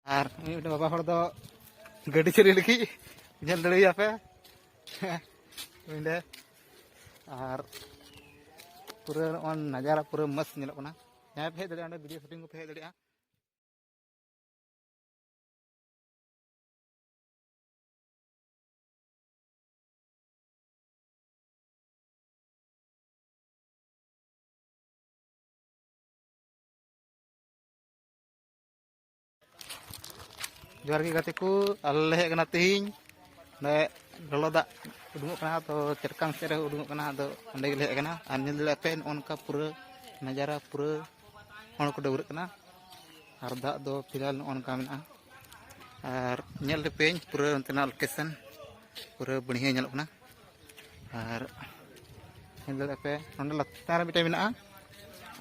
और बाबा हर दो गाड़ी चली लगी जल दड़िया पे और पूरा नजारा पूरा मस्त नेलोकना जहाँ पे हेज दाड़े वीडियो शूटिंग को हेज दाड़े जोर की गाते को अल्ले हेकना तेहिं ने ललो दा उडुंगो कना तो चरकांग से उडुंगो कना तो अंडे गेले हेकना और नेल दड़े पे उनका पूरा नजारा पूरा हण को डबरक कना और दा दो फिलहाल उनका मेना और नेल पे पूरा उनतेना लोकेशन पूरा बढ़िया नेलोकना और नेल दड़े पे नोंडे लतार मिटे मेना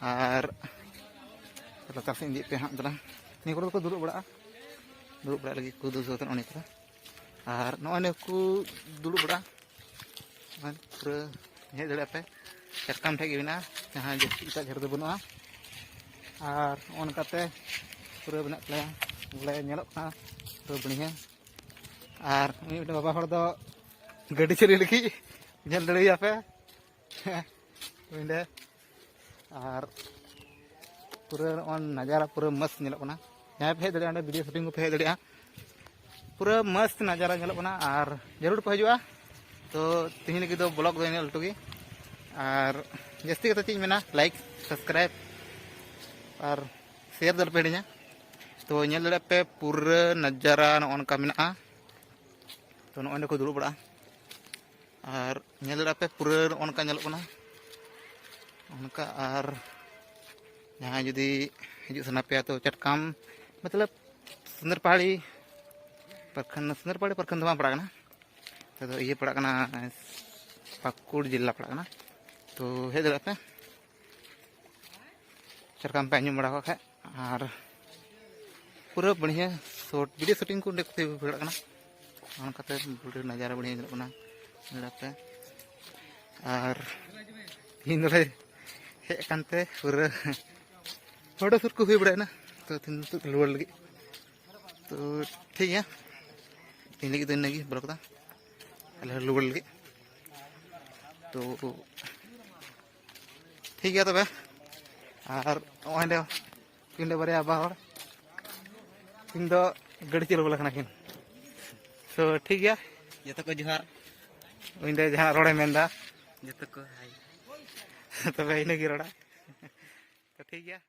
और लतार से इंदी पे हां दला नि को दुड़ुब बड़ा लगी को दुसो तन ओने को और नोने को दुड़ुब बड़ा पूरा हेज दड़े पे चरकाम ठे गेना जहां जस्ती इता घर दो बनुआ और ओनकाते पूरा बना ले बोले नेलोकना तो बढ़िया और बाबा हर दो गाड़ी चली लगी जल दड़िया पे और पूरा नजारा पूरा मस्त नेलोकना जहाँ पे हेज दाड़े वीडियो शूटिंग को हेज दाड़े पूरा मस्त नजारा नेलोकना और जरूर पे हजुआ तो तीन लगी दो ब्लॉग दो लटू की और जस्ती कते चीज मेना लाइक सब्सक्राइब और शेयर दल पे हिड़िया तो नेल दाड़े पे पूरा नजारा नोनका मेना तो नोने को दुड़ुब बड़ा और नेल दाड़े पे पूरा नोनका नेलोकना उनका और जहाँ जुदी हिजू सना पे तो चटकाम मतलब सुंदरपाड़ी प्रखंड पड़ा तो ये पड़ा पाकुड़ जिला पड़ा तो हेज पे चरकाम पे आंजम बड़ा खा और पूरा बढ़िया शॉट वीडियो शूटिंग को पड़ा पूरा नजारा बढ़िया पे और इन हेकते पूरा फोटो शूट को हुई बड़ा तो रुआड़ लगे तो ठीक है तीन लगी तो इनगी ब्लॉग दा अल्लाह रुआड़ लगे तो ठीक है तबे और ओंडे किंडे बारे आबा हर इन दो गाड़ी चलो बोला किन तो ठीक है जतो को जोहार ओंडे जहां रोड़े मेंदा जतो को हाय तबे इनगी रोड़ा तो ठीक है।